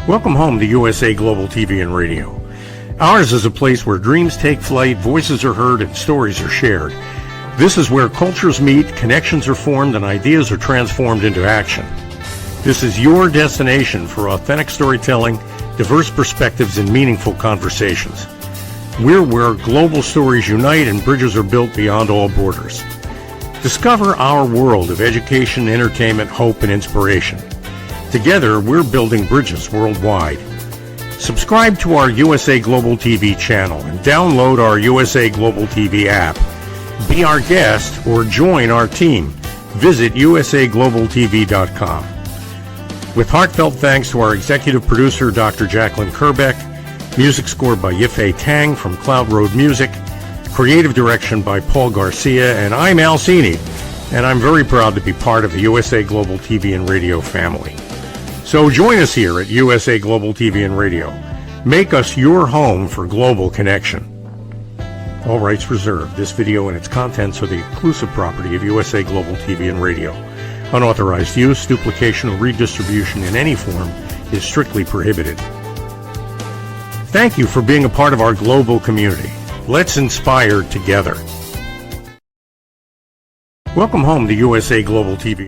Welcome home to USA Global TV and Radio. Ours is a place where dreams take flight, voices are heard, and stories are shared. This is where cultures meet, connections are formed, and ideas are transformed into action. This is your destination for authentic storytelling, diverse perspectives, and meaningful conversations. We're where global stories unite and bridges are built beyond all borders. Discover our world of education, entertainment, hope, and inspiration. Together, we're building bridges worldwide. Subscribe to our USA Global TV channel and download our USA Global TV app. Be our guest or join our team. Visit usaglobaltv.com. With heartfelt thanks to our executive producer, Dr. Jacalyn Kerbeck, music scored by Yifei Tang from Cloud Road Music, creative direction by Paul Garcia, and I'm Al Cini, and I'm very proud to be part of the USA Global TV and Radio family. So join us here at USA Global TV and Radio. Make us your home for global connection. All rights reserved. This video and its contents are the exclusive property of USA Global TV and Radio. Unauthorized use, duplication, or redistribution in any form is strictly prohibited. Thank you for being a part of our global community. Let's inspire together. Welcome home to USA Global TV.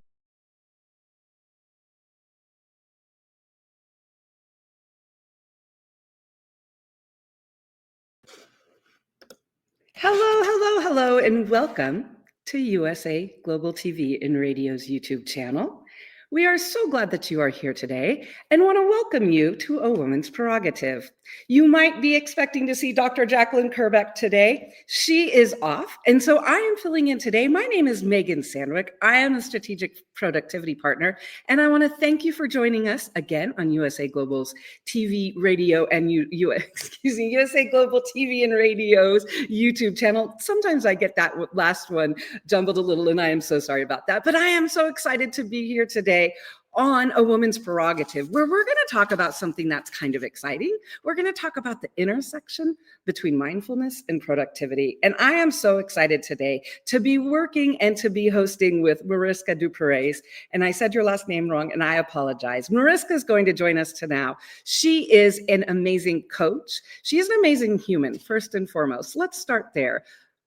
Hello, and welcome to USA Global TV and Radio's YouTube channel. We are so glad that you are here today and want to welcome you to A Woman's Prerogative. You might be expecting to see Dr. Jacalyn Kerbeck today. She is off, and so I am filling in today. My name is Megan Sandwick. I am a strategic productivity partner, and I want to thank you for joining us again on USA Global's TV, radio, and USA Global TV and Radio's YouTube channel. Sometimes I get that last one jumbled a little, and I am so sorry about that. But I am so excited to be here today on A Woman's Prerogative, where we're going to talk about something that's kind of exciting. We're going to talk about the intersection between mindfulness and productivity. And I am so excited today to be working and to be hosting with Mariska Duperez. And I said your last name wrong, and I apologize. Mariska is going to join us now. She is an amazing coach. She is an amazing human, first and foremost. Let's start there.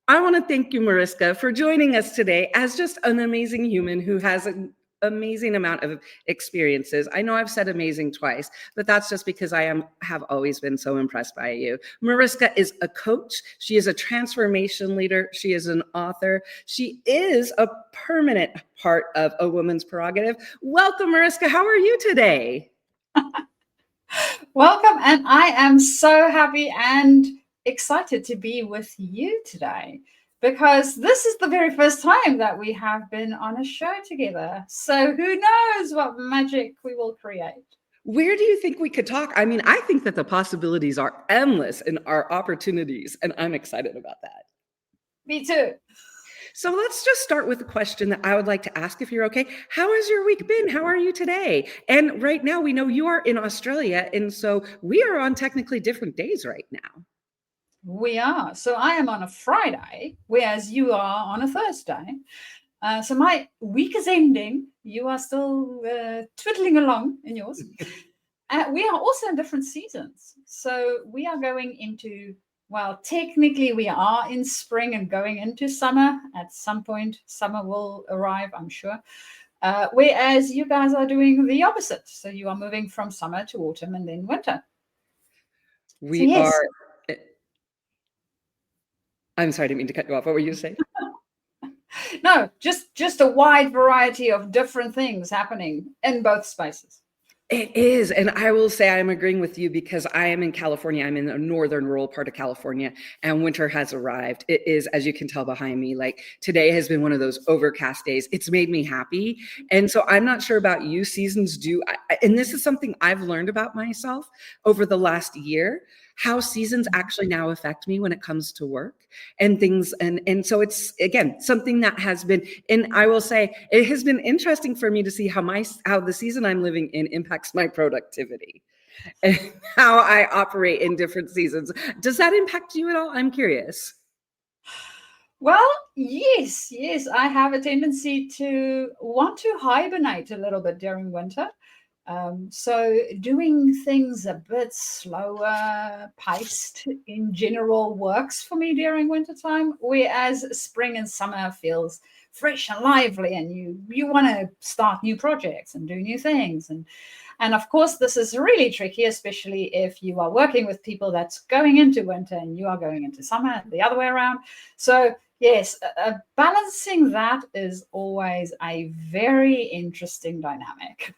I want to thank you, Mariska, for joining us today as just an amazing human who has an amazing amount of experiences. I know I've said amazing twice, but that's just because I have always been so impressed by you. Mariska is a coach. She is a transformation leader. She is an author. She is a permanent part of A Woman's Prerogative. Welcome, Mariska. How are you today? Welcome, and I am so happy and excited to be with you today, because this is the very first time that we have been on a show together. So who knows what magic we will create. Where do you think we could talk? I mean, I think that the possibilities are endless in our opportunities, and I'm excited about that. Me too. So let's just start with a question that I would like to ask, if you're okay. How has your week been? How are you today? And right now, we know you are in Australia, and so we are on technically different days right now. We are. So I am on a Friday, whereas you are on a Thursday. So my week is ending. You are still twiddling along in yours. We are also in different seasons. So we are going into, well, technically we are in spring and going into summer. At some point, summer will arrive, I'm sure. Whereas you guys are doing the opposite. So you are moving from summer to autumn and then winter. We are. I'm sorry, I didn't mean to cut you off. What were you saying? No, just a wide variety of different things happening in both spaces. It is. And I will say I'm agreeing with you, because I am in California. I'm in the northern rural part of California, and winter has arrived. It is, as you can tell behind me, like today has been one of those overcast days. It's made me happy. And so I'm not sure about you. Seasons do. And this is something I've learned about myself over the last year, how seasons actually now affect me when it comes to work and things. And so it's, again, something that has been, and I will say it has been interesting for me to see how the season I'm living in impacts my productivity and how I operate in different seasons. Does that impact you at all? I'm curious. Well, yes. I have a tendency to want to hibernate a little bit during winter. So doing things a bit slower paced in general works for me during wintertime, whereas spring and summer feels fresh and lively, and you want to start new projects and do new things. And of course, this is really tricky, especially if you are working with people that's going into winter and you are going into summer, the other way around. So yes, balancing that is always a very interesting dynamic.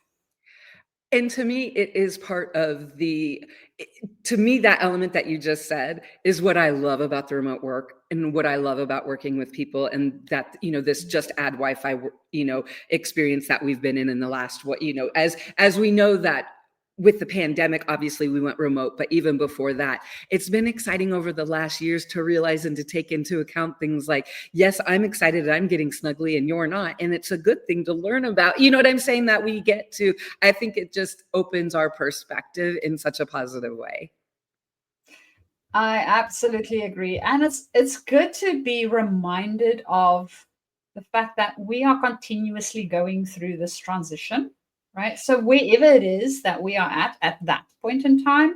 And to me, it is part of to me, that element that you just said is what I love about the remote work and what I love about working with people. And that, this just add Wi-Fi, experience that we've been in the last, as we know that with the pandemic, obviously we went remote, but even before that, it's been exciting over the last years to realize and to take into account things like, yes, I'm excited that I'm getting snuggly and you're not. And it's a good thing to learn about, you know what I'm saying, that we get to, I think it just opens our perspective in such a positive way. I absolutely agree. And it's good to be reminded of the fact that we are continuously going through this transition, right? So wherever it is that we are at that point in time,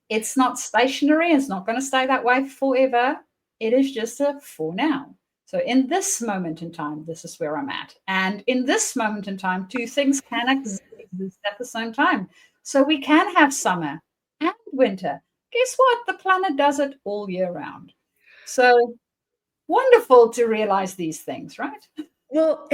it's not stationary. It's not going to stay that way forever. It is just a for now. So in this moment in time, this is where I'm at. And in this moment in time, two things can exist at the same time. So we can have summer and winter. Guess what? The planet does it all year round. So wonderful to realize these things, right? Well,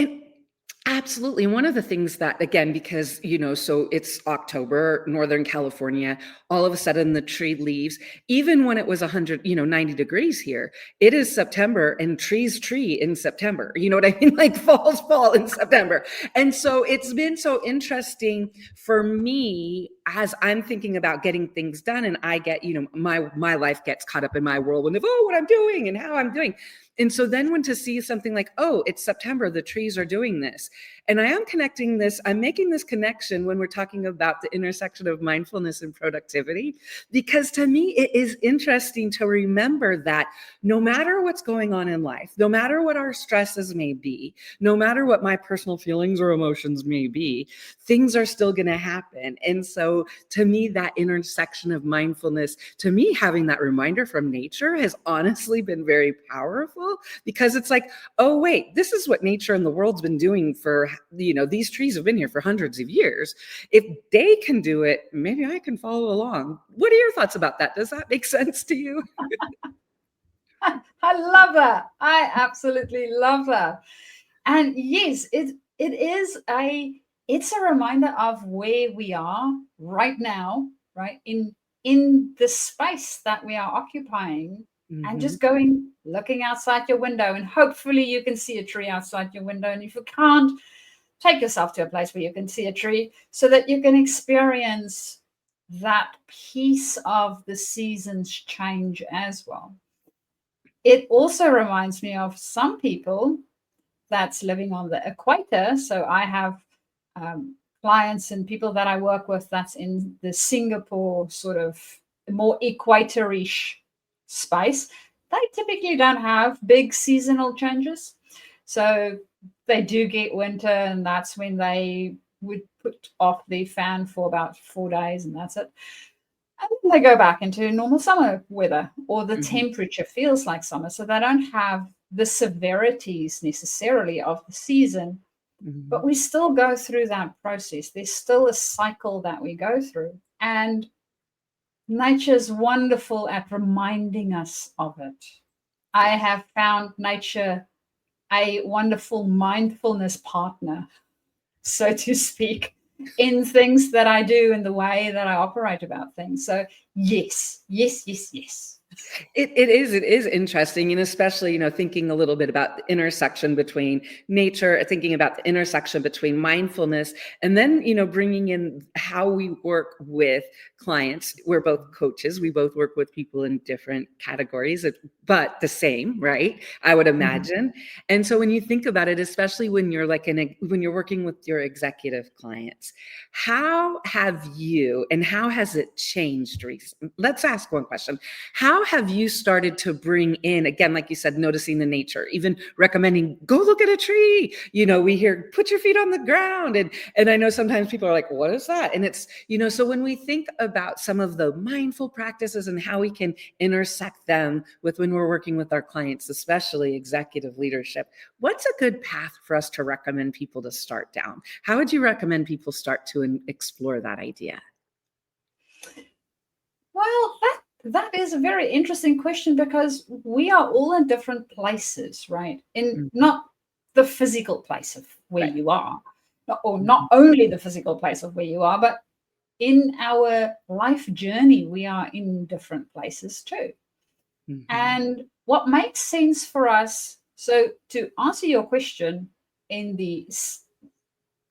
absolutely. And one of the things that, again, because, so it's October, Northern California, all of a sudden the tree leaves, even when it was 100, 90 degrees here, it is September and trees tree in September. You know what I mean? Like fall in September. And so it's been so interesting for me as I'm thinking about getting things done, and I get, my life gets caught up in my whirlwind of, what I'm doing and how I'm doing. And so then when to see something like, it's September, the trees are doing this. And I am connecting this, I'm making this connection when we're talking about the intersection of mindfulness and productivity, because to me, it is interesting to remember that no matter what's going on in life, no matter what our stresses may be, no matter what my personal feelings or emotions may be, things are still going to happen. And so to me, that intersection of mindfulness, to me, having that reminder from nature has honestly been very powerful, because it's like, wait, this is what nature and the world's been doing for, these trees have been here for hundreds of years. If they can do it, maybe I can follow along. What are your thoughts about that? Does that make sense to you? I love that. I absolutely love that. And yes, it's a reminder of where we are right now, right? In the space that we are occupying. And just looking outside your window, and hopefully you can see a tree outside your window. And if you can't, take yourself to a place where you can see a tree so that you can experience that piece of the seasons change as well. It also reminds me of some people that's living on the equator. So I have clients and people that I work with that's in the Singapore sort of more equatorish space. They typically don't have big seasonal changes. So they do get winter, and that's when they would put off the fan for about 4 days, and that's it. And then they go back into normal summer weather, or the temperature feels like summer. So they don't have the severities necessarily of the season, but we still go through that process. There's still a cycle that we go through. And nature's wonderful at reminding us of it. I have found nature a wonderful mindfulness partner, so to speak, in things that I do and the way that I operate about things. So yes. It is interesting, and especially, thinking a little bit about the intersection between nature, thinking about the intersection between mindfulness, and then, bringing in how we work with clients. We're both coaches. We both work with people in different categories, but the same, right? I would imagine. And so when you think about it, especially when you're when you're working with your executive clients, how have you, and how has it changed recently? Let's ask one question. How have you started to bring in, again, like you said, noticing the nature, even recommending, go look at a tree? We hear, put your feet on the ground. And I know sometimes people are like, what is that? And it's, so when we think about some of the mindful practices and how we can intersect them with when we're working with our clients, especially executive leadership, what's a good path for us to recommend people to start down? How would you recommend people start to explore that idea? Well, that is a very interesting question, because we are all in different places, right? In not the physical place of where Right. you are, or not only the physical place of where you are, but in our life journey, we are in different places too. And what makes sense for us, so to answer your question, in the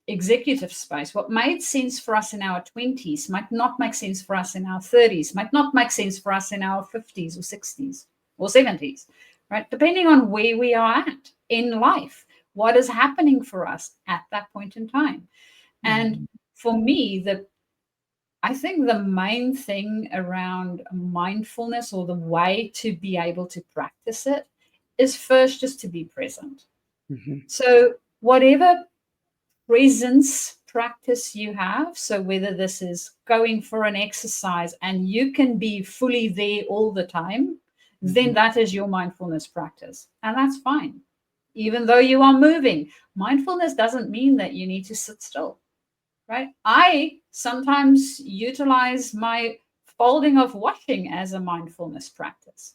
executive space, what made sense for us in our 20s might not make sense for us in our 30s, might not make sense for us in our 50s or 60s or 70s, right? Depending on where we are at in life, what is happening for us at that point in time. And for me, I think the main thing around mindfulness, or the way to be able to practice it, is first just to be present. So whatever presence practice you have, so whether this is going for an exercise and you can be fully there all the time, then that is your mindfulness practice. And that's fine. Even though you are moving, mindfulness doesn't mean that you need to sit still, right? I sometimes utilize my folding of washing as a mindfulness practice.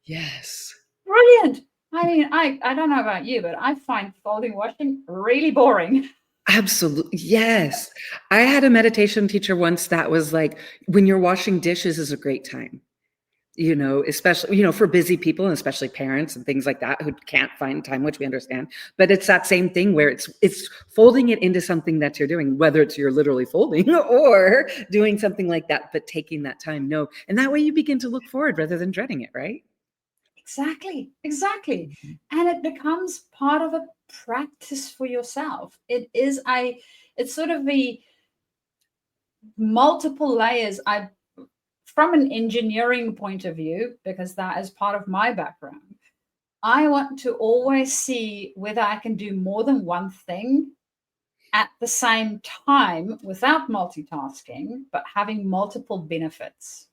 Yes. Brilliant. I mean, I don't know about you, but I find folding washing really boring. Absolutely. Yes. I had a meditation teacher once that was like, when you're washing dishes is a great time, especially, for busy people, and especially parents and things like that who can't find time, which we understand. But it's that same thing where it's folding it into something that you're doing, whether it's you're literally folding or doing something like that, but taking that time. No. And that way you begin to look forward rather than dreading it, right? Exactly. And it becomes part of a practice for yourself. It's sort of the multiple layers. From an engineering point of view, because that is part of my background, I want to always see whether I can do more than one thing at the same time without multitasking, but having multiple benefits.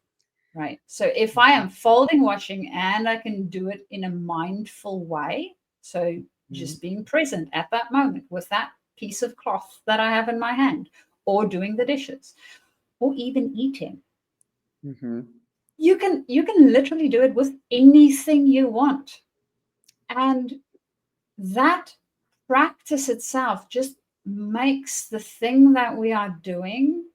Right. So if I am folding, washing, and I can do it in a mindful way, so just being present at that moment with that piece of cloth that I have in my hand, or doing the dishes, or even eating, you can literally do it with anything you want. And that practice itself just makes the thing that we are doing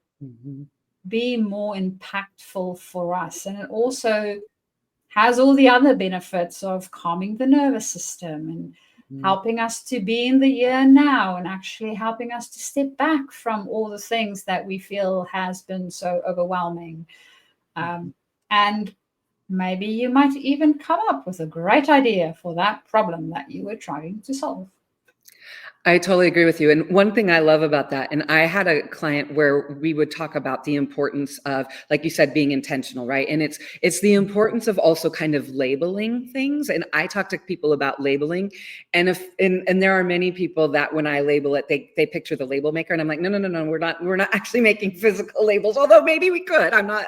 be more impactful for us. And it also has all the other benefits of calming the nervous system and helping us to be in the here now, and actually helping us to step back from all the things that we feel has been so overwhelming. And maybe you might even come up with a great idea for that problem that you were trying to solve. I totally agree with you. And one thing I love about that, and I had a client where we would talk about the importance of, like you said, being intentional, right? And it's the importance of also kind of labeling things. And I talk to people about labeling, and there are many people that when I label it, they picture the label maker, and I'm like, no, we're not actually making physical labels, although maybe we could. I'm not,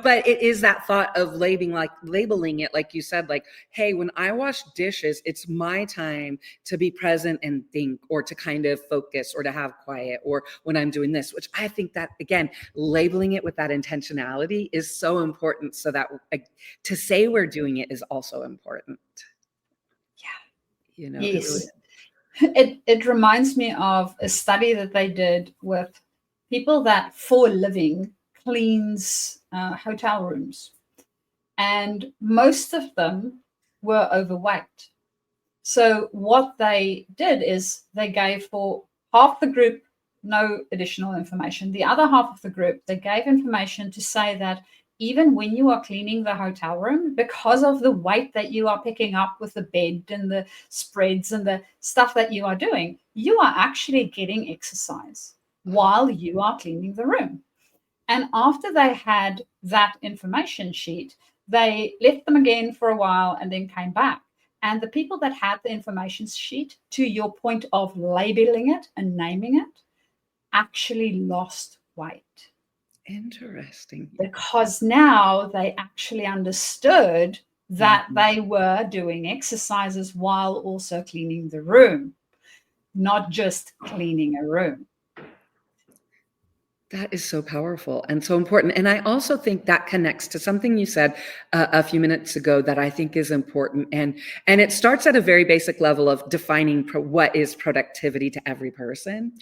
but it is that thought of labeling it, like you said, like, hey, when I wash dishes, it's my time to be present and think, or to kind of focus, or to have quiet, or when I'm doing this, which I think that, again, labeling it with that intentionality is so important, so that to say we're doing it is also important. Yeah. Yes. It reminds me of a study that they did with people that for a living cleans hotel rooms. And most of them were overweight. So what they did is they gave for half the group no additional information. The other half of the group, they gave information to say that even when you are cleaning the hotel room, because of the weight that you are picking up with the bed and the spreads and the stuff that you are doing, you are actually getting exercise while you are cleaning the room. And after they had that information sheet, They left them again for a while and then came back. And the people that had the information sheet, to your point of labeling it and naming it, actually lost weight. Interesting. Because now they actually understood that they were doing exercises while also cleaning the room, not just cleaning a room. That is so powerful and so important. And I also think that connects to something you said a few minutes ago that I think is important. And it starts at a very basic level of defining what is productivity to every person.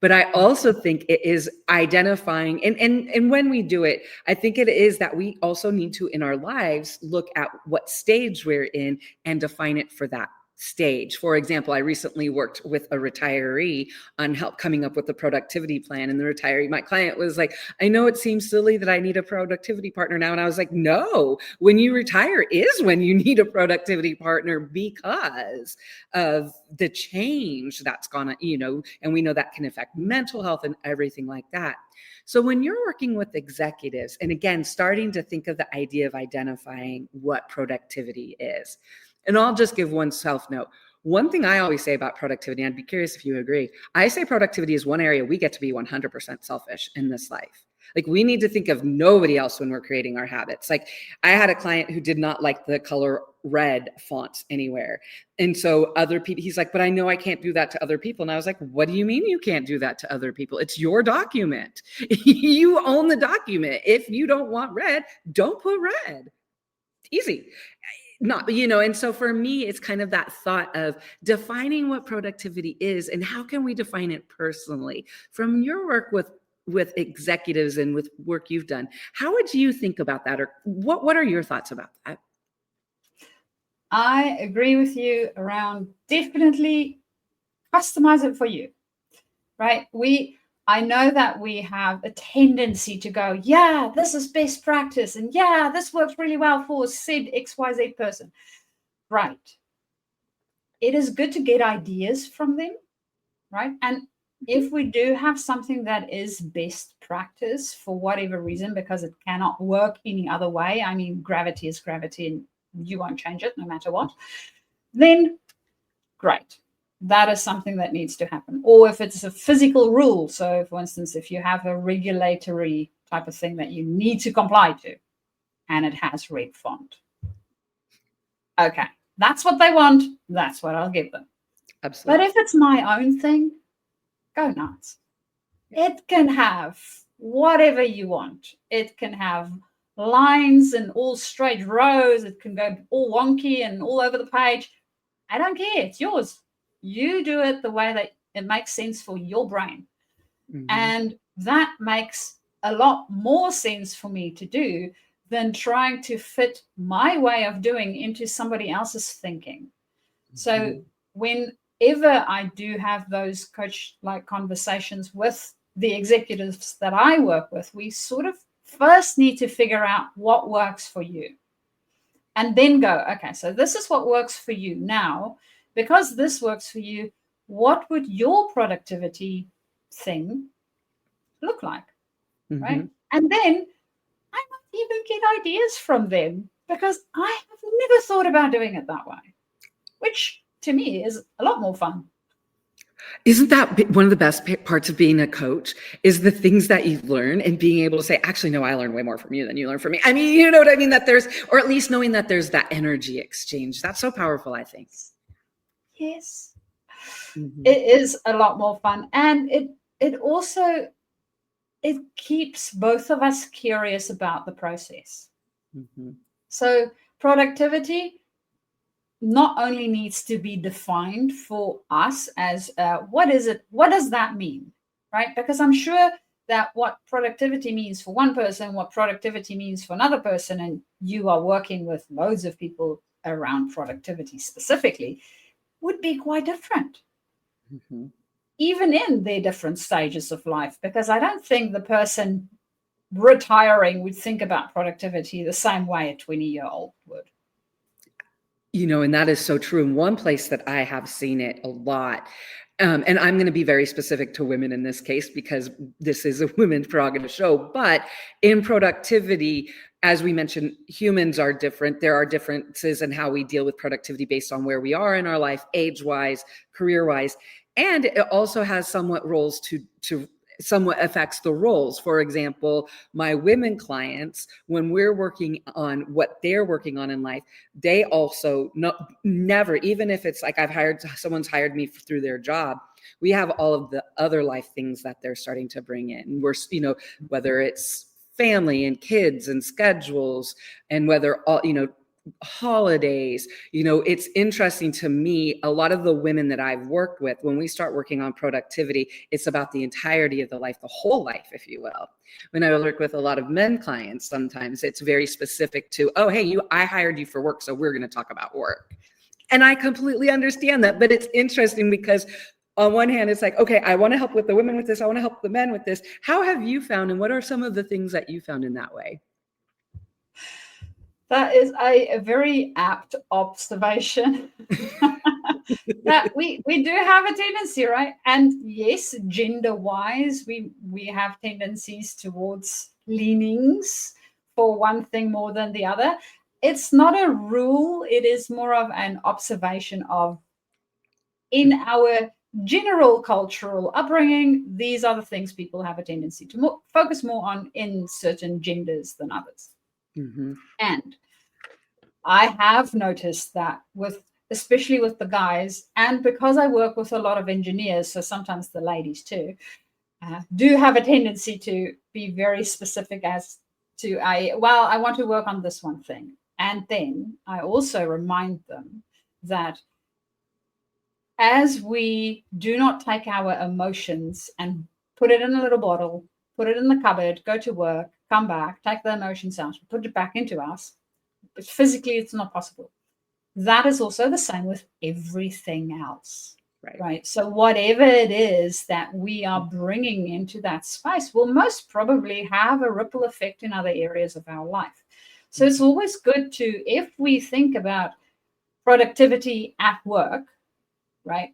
But I also think it is identifying, and when we do it, I think it is that we also need to, in our lives, look at what stage we're in and define it for that stage. For example, I recently worked with a retiree on help coming up with a productivity plan. And the retiree, my client, was like, I know it seems silly that I need a productivity partner now. And I was like, no, when you retire is when you need a productivity partner, because of the change that's gonna, and we know that can affect mental health and everything like that. So when you're working with executives, and again, starting to think of the idea of identifying what productivity is, and I'll just give one self note. One thing I always say about productivity, and I'd be curious if you agree, I say productivity is one area we get to be 100% selfish in this life. Like, we need to think of nobody else when we're creating our habits. Like, I had a client who did not like the color red fonts anywhere. And so other people, he's like, but I know I can't do that to other people. And I was like, what do you mean you can't do that to other people? It's your document. You own the document. If you don't want red, don't put red. Easy. Not, and so for me, it's kind of that thought of defining what productivity is and how can we define it personally. From your work with executives and with work you've done, how would you think about that? Or what are your thoughts about that? I agree with you around definitely customize it for you, right? I know that we have a tendency to go, yeah, this is best practice. And yeah, this works really well for said XYZ person. Right. It is good to get ideas from them, right? And if we do have something that is best practice for whatever reason, because it cannot work any other way, I mean, gravity is gravity and you won't change it no matter what, then great. That is something that needs to happen. Or if it's a physical rule, so for instance, if you have a regulatory type of thing that you need to comply to and it has red font, okay, that's what they want, that's what I'll give them. Absolutely. But if it's my own thing, go nuts. It can have whatever you want. It can have lines and all straight rows. It can go all wonky and all over the page. I don't care. It's yours. You do it the way that it makes sense for your brain. Mm-hmm. And that makes a lot more sense for me to do than trying to fit my way of doing into somebody else's thinking. Mm-hmm. So whenever I do have those coach-like conversations with the executives that I work with, we sort of first need to figure out what works for you. And then go, okay, so this is what works for you now. Because this works for you, what would your productivity thing look like, mm-hmm. right? And then I might even get ideas from them because I have never thought about doing it that way, which to me is a lot more fun. Isn't that one of the best parts of being a coach, is the things that you learn and being able to say, actually, no, I learned way more from you than you learned from me. I mean, you know what I mean? That there's, or at least knowing that there's that energy exchange. That's so powerful, I think. Yes, mm-hmm. It is a lot more fun. And it also, it keeps both of us curious about the process. Mm-hmm. So productivity not only needs to be defined for us as what is it? What does that mean? Right? Because I'm sure that what productivity means for one person, what productivity means for another person, and you are working with loads of people around productivity specifically, would be quite different, mm-hmm. even in their different stages of life, because I don't think the person retiring would think about productivity the same way a 20-year-old would. And that is so true. And one place that I have seen it a lot, and I'm going to be very specific to women in this case because this is a women's prerogative show, but in productivity, as we mentioned, humans are different. There are differences in how we deal with productivity based on where we are in our life, age-wise, career-wise. And it also has somewhat roles to somewhat affects the roles. For example, my women clients, when we're working on what they're working on in life, they also never, even if it's like someone's hired me through their job, we have all of the other life things that they're starting to bring in. We're, whether it's family and kids and schedules, and whether all, holidays, it's interesting to me. A lot of the women that I've worked with, when we start working on productivity, it's about the entirety of the life, the whole life, if you will. When I work with a lot of men clients, sometimes it's very specific to, oh, hey, I hired you for work, so we're going to talk about work. And I completely understand that, but it's interesting because on one hand, it's like, okay, I want to help with the women with this. I want to help the men with this. How have you found, and what are some of the things that you found in that way? That is a very apt observation. That we do have a tendency, right? And yes, gender-wise, we have tendencies towards leanings for one thing more than the other. It's not a rule. It is more of an observation of, in our general cultural upbringing, these are the things people have a tendency to focus more on in certain genders than others. Mm-hmm. And I have noticed that especially with the guys, and because I work with a lot of engineers, so sometimes the ladies too, do have a tendency to be very specific as to, I want to work on this one thing. And then I also remind them that as we do not take our emotions and put it in a little bottle, put it in the cupboard, go to work, come back, take the emotions out, put it back into us, but physically it's not possible. That is also the same with everything else, right? So whatever it is that we are bringing into that space will most probably have a ripple effect in other areas of our life. So it's always good to, if we think about productivity at work, right?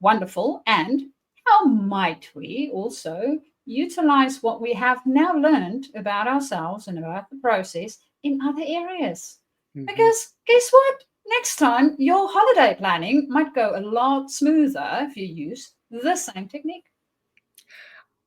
Wonderful. And how might we also utilize what we have now learned about ourselves and about the process in other areas? Mm-hmm. Because guess what? Next time, your holiday planning might go a lot smoother if you use the same technique.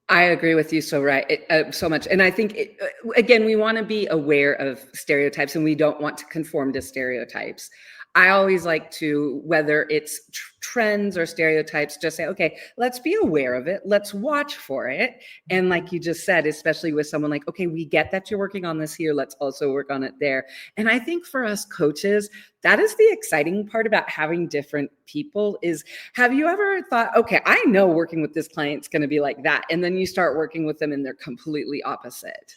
I agree with you so much. And I think, again, we want to be aware of stereotypes, and we don't want to conform to stereotypes. I always like to, whether it's trends or stereotypes, just say, okay, let's be aware of it. Let's watch for it. And like you just said, especially with someone like, okay, we get that you're working on this here. Let's also work on it there. And I think for us coaches, that is the exciting part about having different people is, have you ever thought, okay, I know working with this client's going to be like that. And then you start working with them and they're completely opposite.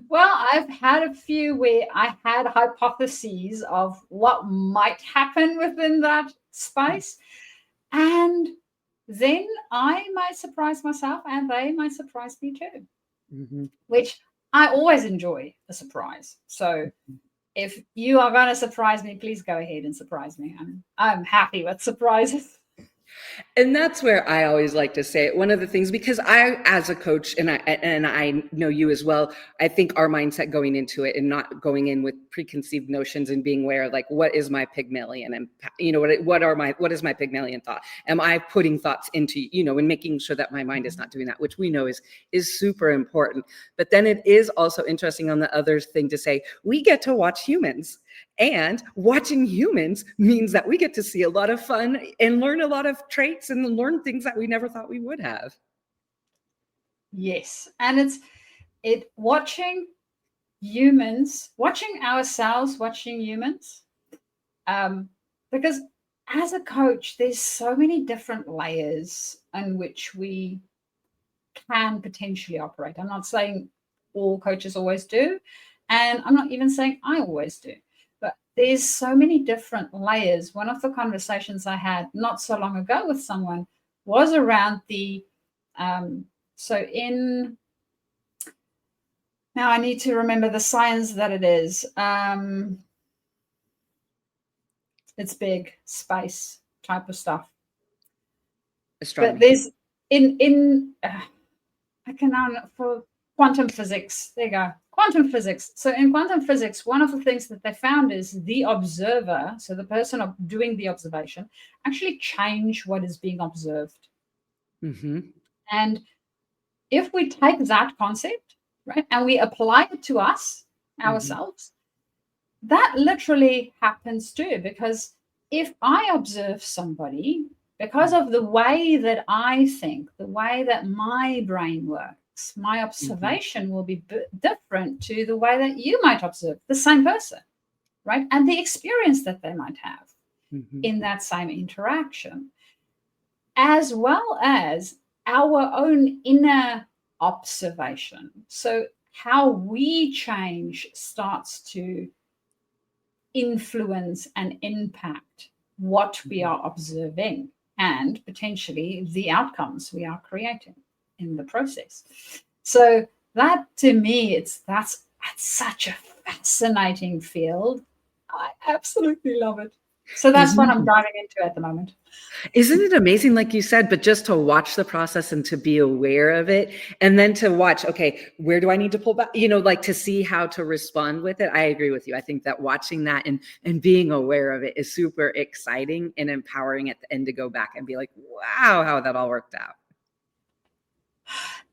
Well, I've had a few where I had hypotheses of what might happen within that space. And then I might surprise myself and they might surprise me too, which I always enjoy a surprise. So if you are going to surprise me, please go ahead and surprise me. I'm happy with surprises. And that's where I always like to say it. One of the things, because I, as a coach, and I know you as well, I think our mindset going into it and not going in with preconceived notions and being aware of like, what is my Pygmalion, and what is my Pygmalion thought? Am I putting thoughts into, and making sure that my mind is not doing that, which we know is super important. But then it is also interesting on the other thing to say, we get to watch humans. And watching humans means that we get to see a lot of fun and learn a lot of traits and learn things that we never thought we would have. Yes. And it's watching humans, watching ourselves, watching humans. Because as a coach, there's so many different layers in which we can potentially operate. I'm not saying all coaches always do. And I'm not even saying I always do. There's so many different layers. One of the conversations I had not so long ago with someone was around now I need to remember the science that it is. It's big space type of stuff. Astronomy. But there's quantum physics. There you go. Quantum physics. So in quantum physics, one of the things that they found is the observer, so the person doing the observation, actually change what is being observed. Mm-hmm. And if we take that concept, right, and we apply it to us, ourselves, that literally happens too. Because if I observe somebody, because of the way that I think, the way that my brain works, my observation will be different to the way that you might observe the same person, right? And the experience that they might have in that same interaction, as well as our own inner observation. So how we change starts to influence and impact what we are observing and potentially the outcomes we are creating in the process. So that, to me, that's such a fascinating field. I absolutely love it. So that's what I'm diving into at the moment. Isn't it amazing, like you said, but just to watch the process and to be aware of it, and then to watch, okay, where do I need to pull back? Like to see how to respond with it. I agree with you. I think that watching that and being aware of it is super exciting and empowering at the end to go back and be like, wow, how that all worked out.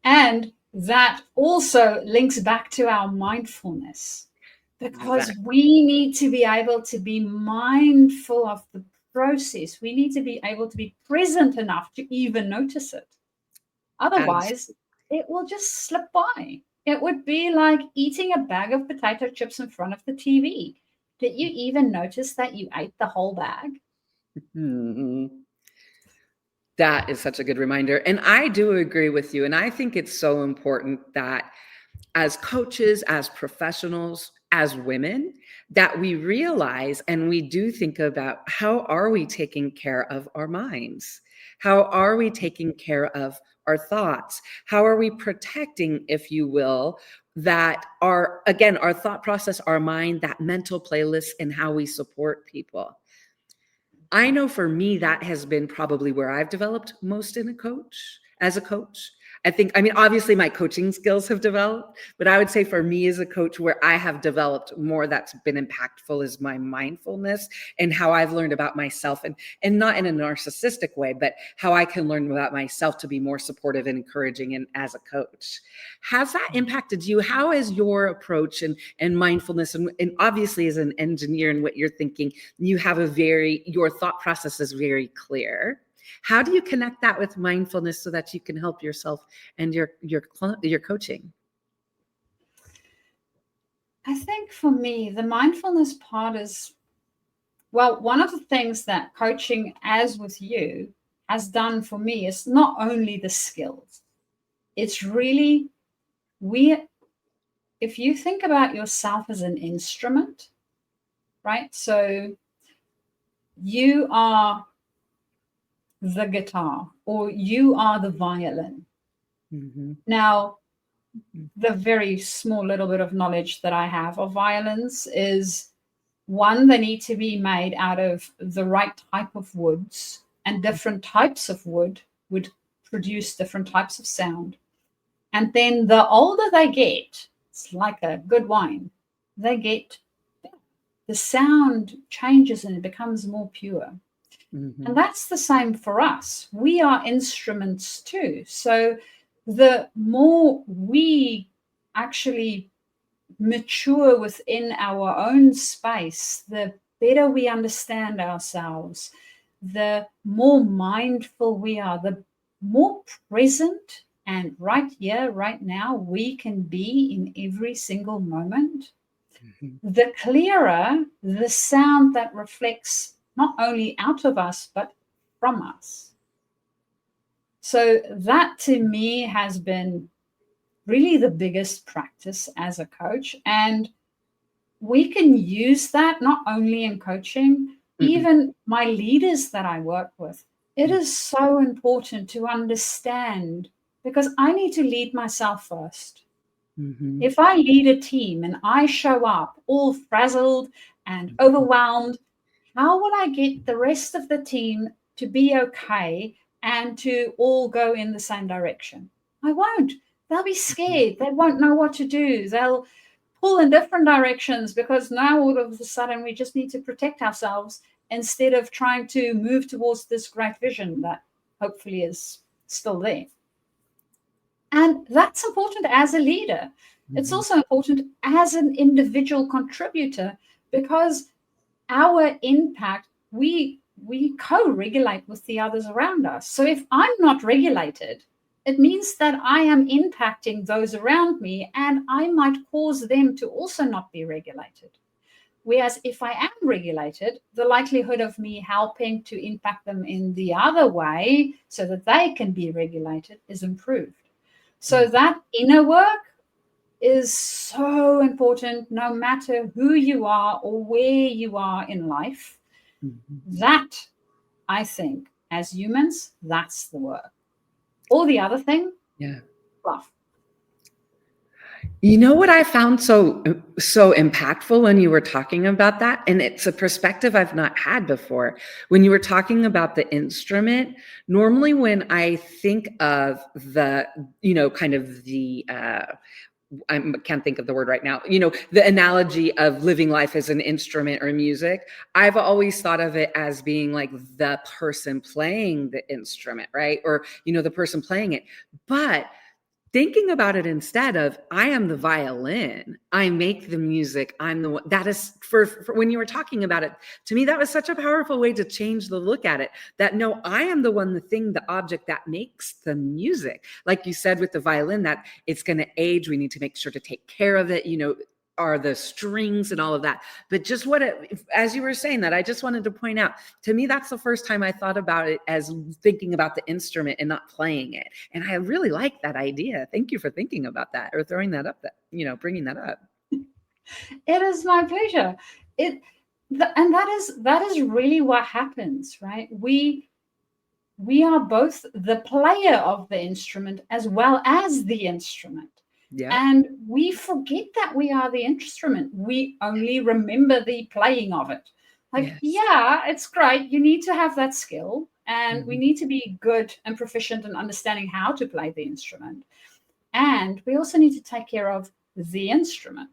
And that also links back to our mindfulness, because we need to be able to be mindful of the process. We need to be able to be present enough to even notice it. Otherwise, it will just slip by. It would be like eating a bag of potato chips in front of the TV. Did you even notice that you ate the whole bag? That is such a good reminder. And I do agree with you. And I think it's so important that as coaches, as professionals, as women, that we realize and we do think about, how are we taking care of our minds? How are we taking care of our thoughts? How are we protecting, if you will, that our thought process, our mind, that mental playlist, and how we support people? I know for me, that has been probably where I've developed most as a coach. I mean, obviously my coaching skills have developed, but I would say for me as a coach, where I have developed more that's been impactful is my mindfulness and how I've learned about myself, and not in a narcissistic way, but how I can learn about myself to be more supportive and encouraging and as a coach. Has that impacted you? How is your approach and mindfulness, and obviously as an engineer and what you're thinking, you have your thought process is very clear. How do you connect that with mindfulness so that you can help yourself and your coaching? I think for me, the mindfulness part is, well, one of the things that coaching, as with you, has done for me is not only the skills. It's really, if you think about yourself as an instrument, right? So you are the guitar or you are the violin. Now, the very small little bit of knowledge that I have of violins is, one, they need to be made out of the right type of woods, and different types of wood would produce different types of sound. And then the older they get, it's like a good wine, the sound changes and it becomes more pure. And that's the same for us. We are instruments too. So the more we actually mature within our own space, the better we understand ourselves, the more mindful we are, the more present and right here, right now, we can be in every single moment, the clearer the sound that reflects not only out of us, but from us. So that to me has been really the biggest practice as a coach. And we can use that not only in coaching, even my leaders that I work with. It is so important to understand, because I need to lead myself first. If I lead a team and I show up all frazzled and overwhelmed, how will I get the rest of the team to be okay and to all go in the same direction? I won't, they'll be scared. They won't know what to do. They'll pull in different directions because now all of a sudden we just need to protect ourselves instead of trying to move towards this great vision that hopefully is still there. And that's important as a leader. It's also important as an individual contributor, because our impact, we co-regulate with the others around us. So if I'm not regulated, it means that I am impacting those around me, and I might cause them to also not be regulated. Whereas if I am regulated, the likelihood of me helping to impact them in the other way so that they can be regulated is improved. So that inner work is so important, no matter who you are or where you are in life. That, I think, as humans, that's the work. All the other thing, fluff. You know what I found so impactful when you were talking about that, and it's a perspective I've not had before. When you were talking about the instrument, normally when I think of the, kind of the I can't think of the word right now, the analogy of living life as an instrument or music, I've always thought of it as being like the person playing the instrument, right? Or, the person playing it. But thinking about it instead of, I am the violin, I make the music, I'm the one, that is for when you were talking about it, to me, that was such a powerful way to change the look at it, that no, I am the one, the thing, the object that makes the music. Like you said with the violin, that it's going to age, we need to make sure to take care of it, are the strings and all of that. But just as you were saying that, I just wanted to point out, to me, that's the first time I thought about it as thinking about the instrument and not playing it. And I really like that idea. Thank you for thinking about that, or throwing that up, bringing that up. It is my pleasure. And that is really what happens, right? We are both the player of the instrument as well as the instrument. Yeah. And we forget that we are the instrument. We only remember the playing of it. Like, yeah, it's great. You need to have that skill, and we need to be good and proficient in understanding how to play the instrument. And we also need to take care of the instrument.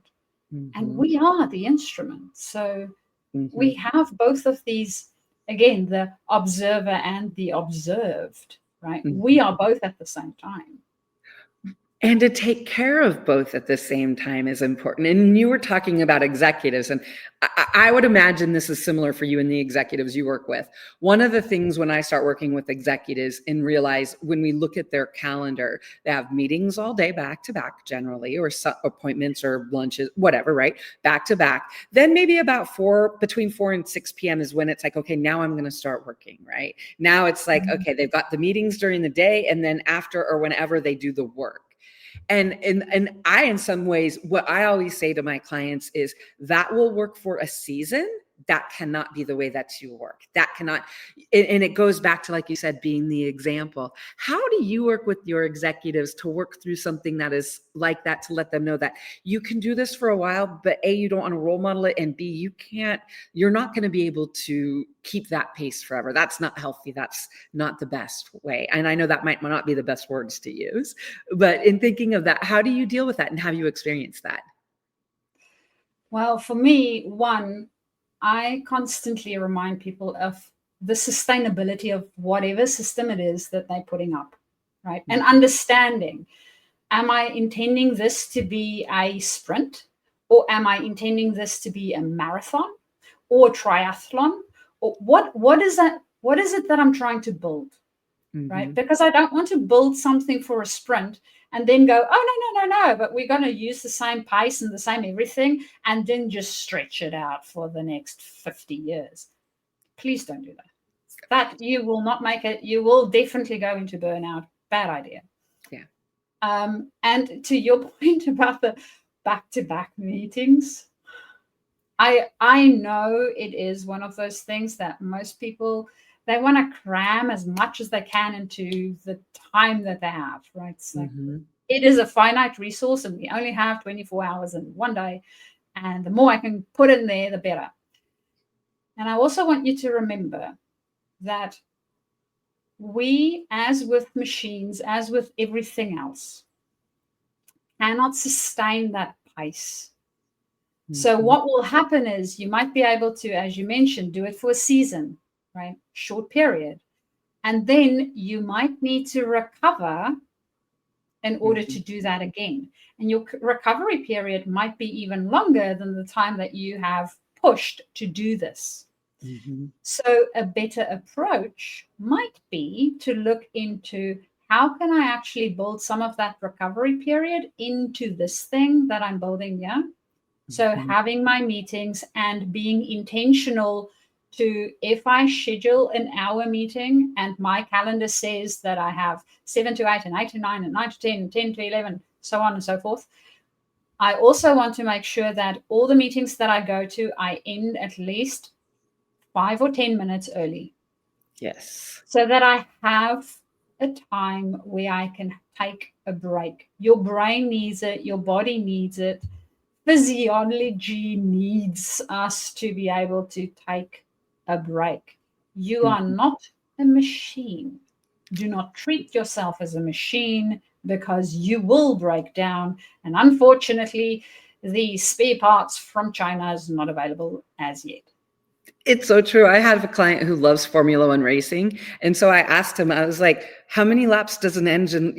And we are the instrument. So we have both of these, again, the observer and the observed, right? We are both at the same time. And to take care of both at the same time is important. And you were talking about executives, and I would imagine this is similar for you and the executives you work with. One of the things when I start working with executives and realize when we look at their calendar, they have meetings all day back to back generally, or appointments or lunches, whatever, right? Back to back. Then maybe about between 4 and 6 p.m. is when it's like, okay, now I'm going to start working, right? Now it's like, okay, they've got the meetings during the day, and then after or whenever they do the work. And I, in some ways, what I always say to my clients is that will work for a season. That cannot be the way that you work. That cannot, and it goes back to, like you said, being the example. How do you work with your executives to work through something that is like that, to let them know that you can do this for a while, but A, you don't want to role model it, and B, you're not going to be able to keep that pace forever. That's not healthy. That's not the best way. And I know that might not be the best words to use, but in thinking of that, how do you deal with that, and have you experienced that? Well, for me, I constantly remind people of the sustainability of whatever system it is that they're putting up, right? And understanding, am I intending this to be a sprint, or am I intending this to be a marathon or a triathlon? Or what is that? What is it that I'm trying to build, right? Because I don't want to build something for a sprint and then go, oh, no, but we're going to use the same pace and the same everything, and then just stretch it out for the next 50 years. Please don't do that. That you will not make it. You will definitely go into burnout. Bad idea. Yeah. And to your point about the back-to-back meetings, I know it is one of those things that most people, they want to cram as much as they can into the time that they have, right? So it is a finite resource, and we only have 24 hours in one day. And the more I can put in there, the better. And I also want you to remember that we, as with machines, as with everything else, cannot sustain that pace. So what will happen is you might be able to, as you mentioned, do it for a season, right? Short period. And then you might need to recover in order to do that again. And your recovery period might be even longer than the time that you have pushed to do this. So a better approach might be to look into how can I actually build some of that recovery period into this thing that I'm building here. So having my meetings and being intentional to, if I schedule an hour meeting and my calendar says that I have 7 to 8 and 8 to 9 and 9 to 10 and 10 to 11, so on and so forth, I also want to make sure that all the meetings that I go to, I end at least 5 or 10 minutes early. Yes. So that I have a time where I can take a break. Your brain needs it. Your body needs it. Physiology needs us to be able to take a break. You are not a machine. Do not treat yourself as a machine, because you will break down. And unfortunately, the spare parts from China is not available as yet. It's so true. I have a client who loves Formula One racing. And so I asked him, I was like, how many laps does an engine,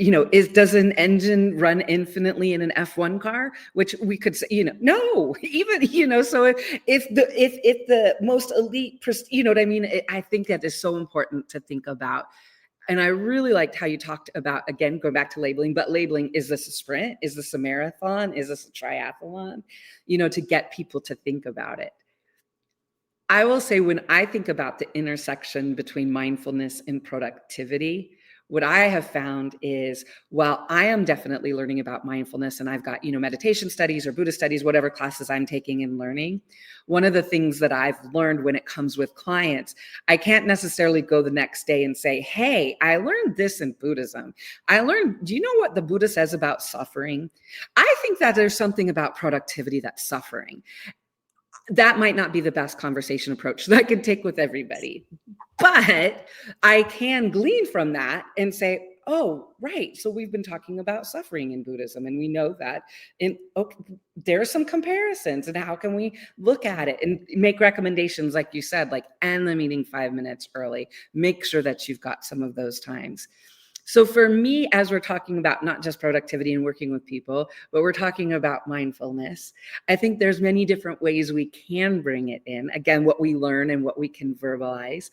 does an engine run infinitely in an F1 car? Which we could say, no, even, so if the most elite, I think that is so important to think about. And I really liked how you talked about, again, going back to labeling, but labeling, is this a sprint? Is this a marathon? Is this a triathlon? To get people to think about it. I will say, when I think about the intersection between mindfulness and productivity, what I have found is, while I am definitely learning about mindfulness, and I've got, meditation studies or Buddhist studies, whatever classes I'm taking and learning, one of the things that I've learned when it comes with clients, I can't necessarily go the next day and say, hey, I learned this in Buddhism. Do you know what the Buddha says about suffering? I think that there's something about productivity that's suffering. That might not be the best conversation approach that I can take with everybody, but I can glean from that and say, oh, right. So we've been talking about suffering in Buddhism, and we know that there are some comparisons, and how can we look at it and make recommendations, like you said, like end the meeting 5 minutes early, make sure that you've got some of those times. So for me, as we're talking about not just productivity and working with people, but we're talking about mindfulness, I think there's many different ways we can bring it in. Again, what we learn and what we can verbalize.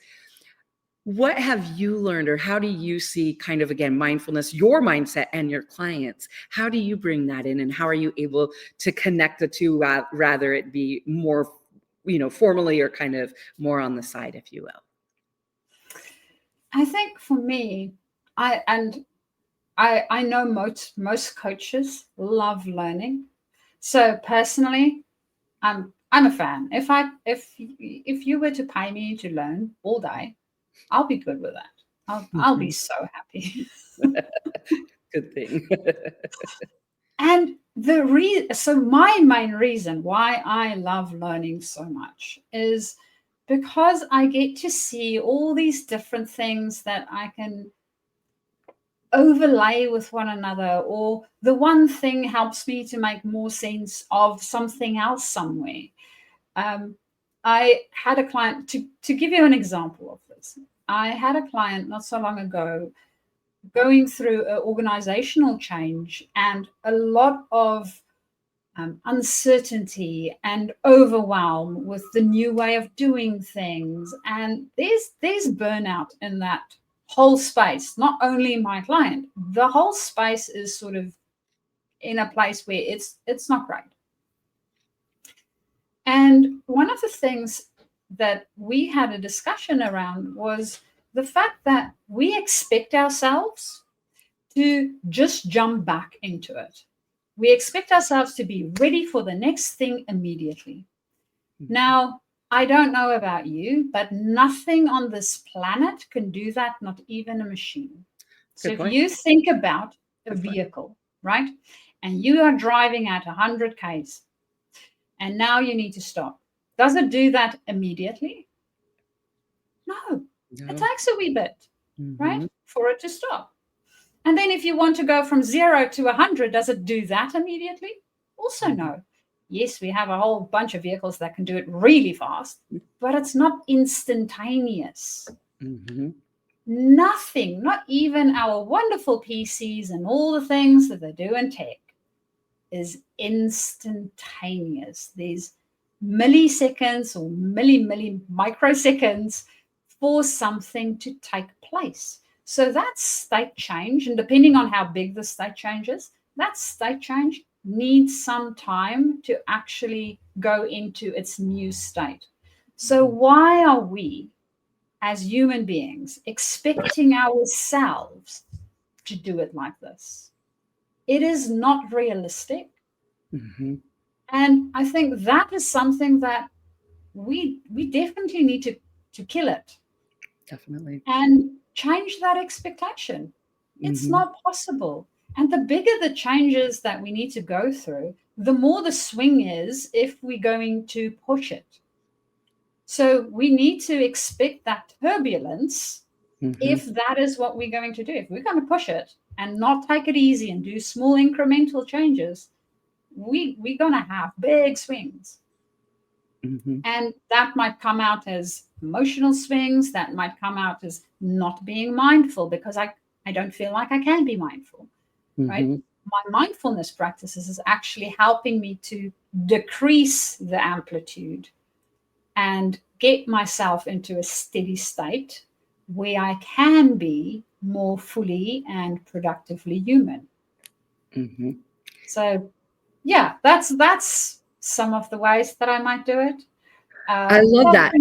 What have you learned, or how do you see kind of, again, mindfulness, your mindset and your clients? How do you bring that in, and how are you able to connect the two, rather it be more, formally, or kind of more on the side, if you will? I think for me, I know most coaches love learning. So personally, I'm a fan. If you were to pay me to learn all day, I'll be good with that. I'll be so happy. Good thing. And so my main reason why I love learning so much is because I get to see all these different things that I can overlay with one another, or the one thing helps me to make more sense of something else somewhere. I had a client, to give you an example of this, I had a client not so long ago going through an organizational change and a lot of uncertainty and overwhelm with the new way of doing things. And there's burnout in that whole space. Not only my client, the whole space is sort of in a place where it's not great. And one of the things that we had a discussion around was the fact that we expect ourselves to just jump back into it. We expect ourselves to be ready for the next thing immediately. Now, I don't know about you, but nothing on this planet can do that, not even a machine. So if you think about a vehicle, right? And you are driving at 100 Ks, and now you need to stop. Does it do that immediately? No. It takes a wee bit, right, for it to stop. And then if you want to go from 0 to 100, does it do that immediately? Also no. Yes, we have a whole bunch of vehicles that can do it really fast, but it's not instantaneous. Mm-hmm. Nothing, not even our wonderful PCs and all the things that they do in tech, is instantaneous. There's milliseconds or microseconds for something to take place. So that state change, and depending on how big the state change is, that state change needs some time to actually go into its new state. So why are we, as human beings, expecting ourselves to do it like this? It is not realistic. Mm-hmm. And I think that is something that we definitely need to kill it. Definitely. And change that expectation. It's Mm-hmm. not possible. And the bigger the changes that we need to go through, the more the swing is if we're going to push it. So we need to expect that turbulence if that is what we're going to do. If we're going to push it and not take it easy and do small incremental changes, we're going to have big swings. Mm-hmm. And that might come out as emotional swings. That might come out as not being mindful because I don't feel like I can be mindful, right? My mindfulness practices is actually helping me to decrease the amplitude and get myself into a steady state where I can be more fully and productively human. Mm-hmm. So, yeah, that's some of the ways that I might do it. I love that.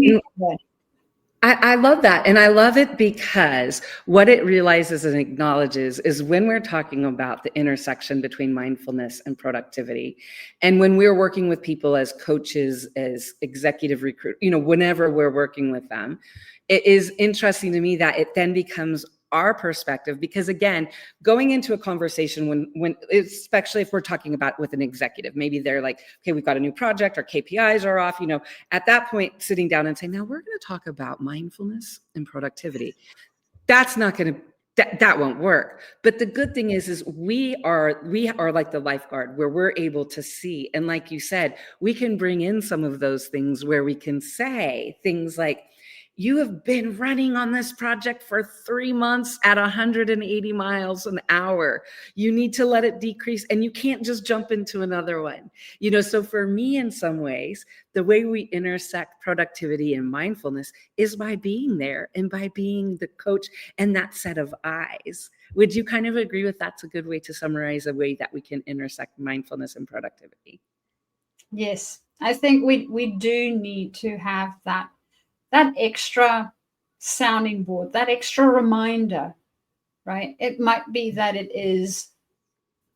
I love that. And I love it because what it realizes and acknowledges is when we're talking about the intersection between mindfulness and productivity, and when we're working with people as coaches, as executive recruit, whenever we're working with them, it is interesting to me that it then becomes our perspective, because again, going into a conversation when especially if we're talking about with an executive, maybe they're like, okay, we've got a new project, our KPIs are off, at that point, sitting down and saying, now we're going to talk about mindfulness and productivity. That's not going to, that won't work. But the good thing is we are like the lifeguard, where we're able to see. And like you said, we can bring in some of those things where we can say things like, you have been running on this project for 3 months at 180 miles an hour. You need to let it decrease, and you can't just jump into another one. So for me, in some ways, the way we intersect productivity and mindfulness is by being there and by being the coach and that set of eyes. Would you kind of agree with that's a good way to summarize a way that we can intersect mindfulness and productivity? Yes, I think we do need to have that extra sounding board, that extra reminder, right? It might be that it is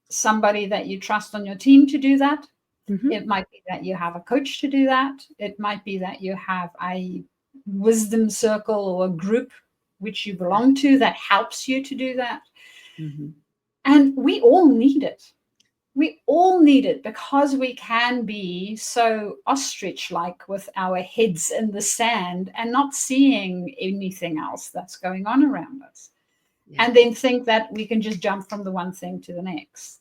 somebody that you trust on your team to do that. Mm-hmm. It might be that you have a coach to do that. It might be that you have a wisdom circle or a group which you belong to that helps you to do that. Mm-hmm. And we all need it. We all need it because we can be so ostrich-like with our heads in the sand and not seeing anything else that's going on around us. Yeah. And then think that we can just jump from the one thing to the next.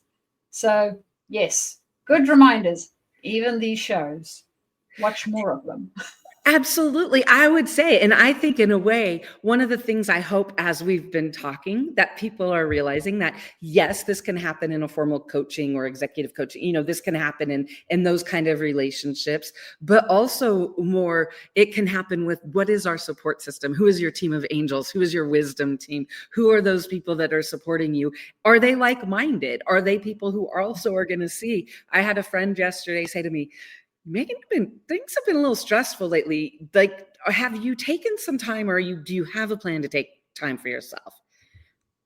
So, yes, good reminders. Even these shows, watch more of them. Absolutely. I would say, and I think in a way, one of the things I hope as we've been talking that people are realizing that, yes, this can happen in a formal coaching or executive coaching, this can happen in those kind of relationships, but also more, it can happen with what is our support system? Who is your team of angels? Who is your wisdom team? Who are those people that are supporting you? Are they like-minded? Are they people who also are going to see? I had a friend yesterday say to me, Megan, things have been a little stressful lately. Like, have you taken some time, or do you have a plan to take time for yourself?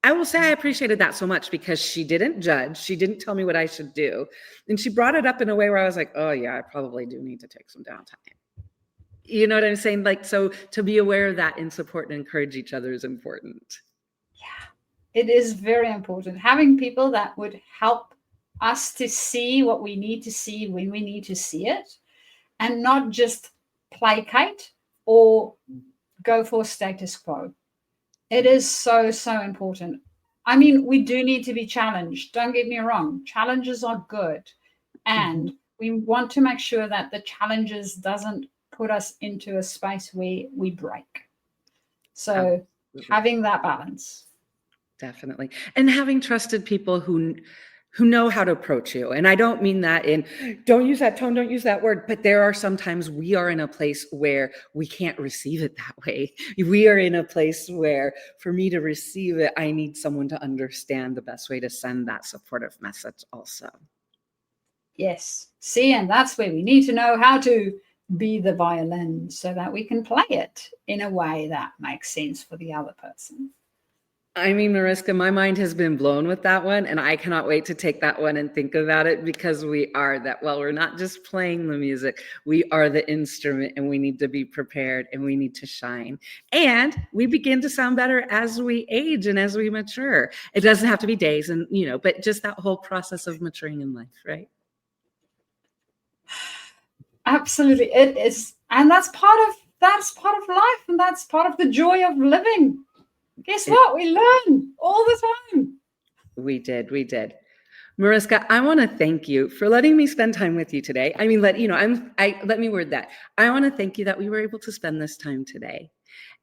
I will say I appreciated that so much because she didn't judge. She didn't tell me what I should do. And she brought it up in a way where I was like, oh yeah, I probably do need to take some downtime. You know what I'm saying? Like, so to be aware of that and support and encourage each other is important. Yeah, it is very important. Having people that would help us to see what we need to see when we need to see it, and not just placate or go for status quo. It is so, so important. I mean, we do need to be challenged. Don't get me wrong. Challenges are good. And we want to make sure that the challenges doesn't put us into a space where we break. So having that balance. Definitely. And having trusted people who know how to approach you. And I don't mean that in, don't use that tone, don't use that word, but there are sometimes we are in a place where we can't receive it that way. We are in a place where for me to receive it, I need someone to understand the best way to send that supportive message also. Yes. See, and that's where we need to know how to be the violin so that we can play it in a way that makes sense for the other person. I mean, Mariska, my mind has been blown with that one, and I cannot wait to take that one and think about it, because we are that, well, we're not just playing the music, we are the instrument, and we need to be prepared and we need to shine. And we begin to sound better as we age and as we mature. It doesn't have to be days and, but just that whole process of maturing in life, right? Absolutely. It is. And that's part of life, and that's part of the joy of living. Guess what? We learn all the time. We did. Mariska, I want to thank you for letting me spend time with you today. I mean, let me word that. I want to thank you that we were able to spend this time today,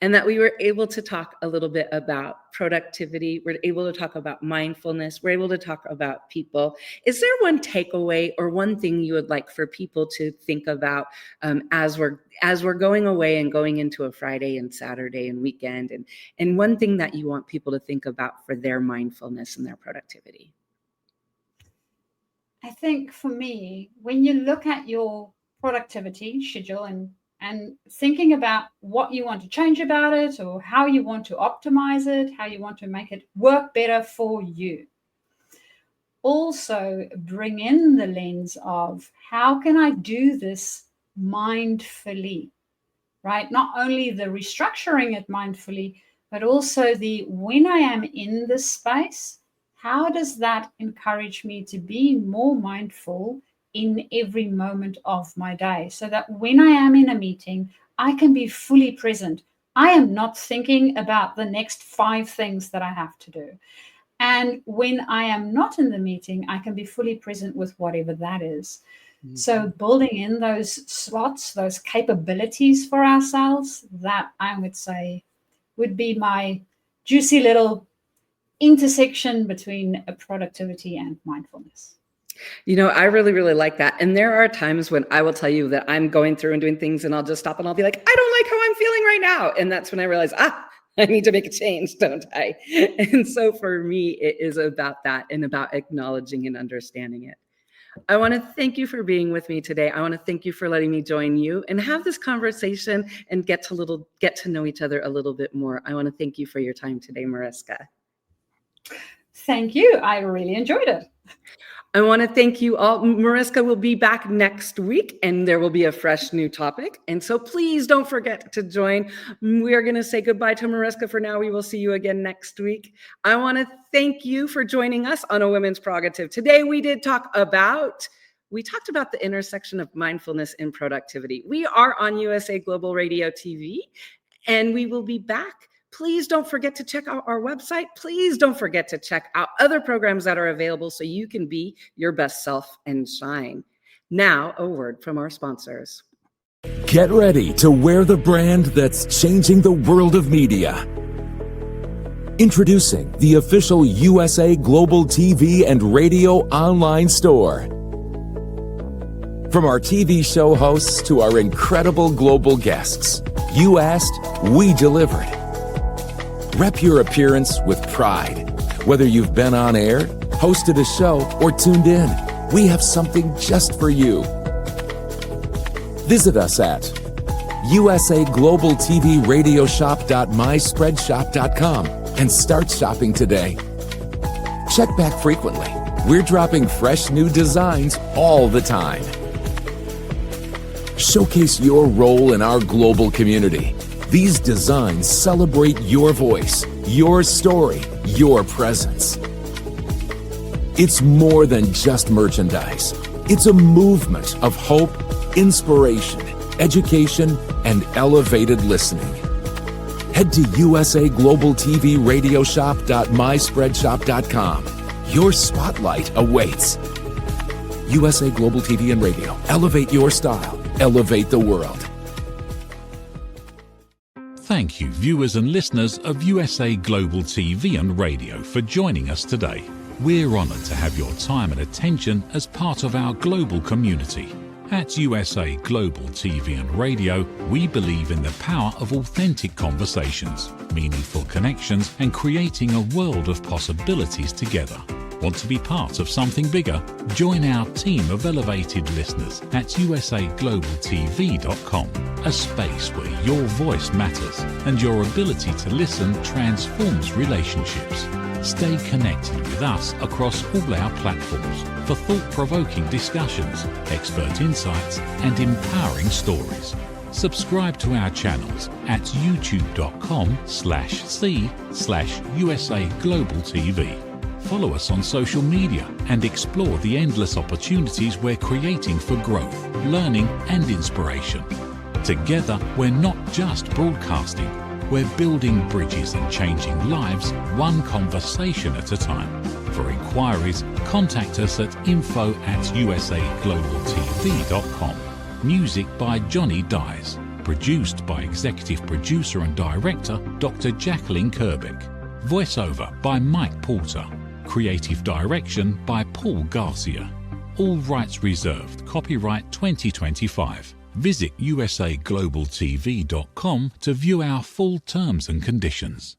and that we were able to talk a little bit about productivity. We're able to talk about mindfulness. We're able to talk about people. Is there one takeaway or one thing you would like for people to think about as we're going away and going into a Friday and Saturday and weekend, and one thing that you want people to think about for their mindfulness and their productivity? I think for me, when you look at your productivity schedule and thinking about what you want to change about it, or how you want to optimize it, how you want to make it work better for you. Also bring in the lens of, how can I do this mindfully, right? Not only the restructuring it mindfully, but also when I am in this space, how does that encourage me to be more mindful in every moment of my day, so that when I am in a meeting, I can be fully present. I am not thinking about the next 5 things that I have to do. And when I am not in the meeting, I can be fully present with whatever that is. Mm-hmm. So building in those slots, those capabilities for ourselves, that I would say would be my juicy little intersection between productivity and mindfulness. I really, really like that. And there are times when I will tell you that I'm going through and doing things, and I'll just stop and I'll be like, I don't like how I'm feeling right now. And that's when I realize, I need to make a change, don't I? And so for me, it is about that, and about acknowledging and understanding it. I want to thank you for being with me today. I want to thank you for letting me join you and have this conversation and get to know each other a little bit more. I want to thank you for your time today, Mariska. Thank you. I really enjoyed it. I want to thank you all. Mariska will be back next week, and there will be a fresh new topic. And so please don't forget to join. We are going to say goodbye to Mariska for now. We will see you again next week. I want to thank you for joining us on A Women's Prerogative. Today we talked about the intersection of mindfulness and productivity. We are on USA Global Radio TV, and we will be back. Please don't forget to check out our website. Please don't forget to check out other programs that are available so you can be your best self and shine. Now, a word from our sponsors. Get ready to wear the brand that's changing the world of media. Introducing the official USA Global TV and Radio online store. From our TV show hosts to our incredible global guests, you asked, we delivered. Rep your appearance with pride. Whether you've been on air, hosted a show, or tuned in, we have something just for you. Visit us at usaglobaltvradioshoп.myspreadshop.com and start shopping today. Check back frequently. We're dropping fresh new designs all the time. Showcase your role in our global community. These designs celebrate your voice, your story, your presence. It's more than just merchandise. It's a movement of hope, inspiration, education, and elevated listening. Head to usaglobaltvradiosshop.myspreadshop.com. Your spotlight awaits. USA Global TV and Radio. Elevate your style. Elevate the world. Thank you, viewers and listeners of USA Global TV and Radio, for joining us today. We're honoured to have your time and attention as part of our global community. At USA Global TV and Radio, we believe in the power of authentic conversations, meaningful connections, and creating a world of possibilities together. Want to be part of something bigger? Join our team of elevated listeners at usaglobaltv.com, a space where your voice matters and your ability to listen transforms relationships. Stay connected with us across all our platforms for thought-provoking discussions, expert insights, and empowering stories. Subscribe to our channels at youtube.com/c/USA-Global-TV. Follow us on social media and explore the endless opportunities we're creating for growth, learning, and inspiration. Together, we're not just broadcasting, we're building bridges and changing lives one conversation at a time. For inquiries, contact us at info@usaglobaltv.com. Music by Johnny Dyes. Produced by Executive Producer and Director Dr. Jacalyn Kerbeck. Voiceover by Mike Porter. Creative Direction by Paul Garcia. All rights reserved. Copyright 2025. Visit usaglobaltv.com to view our full terms and conditions.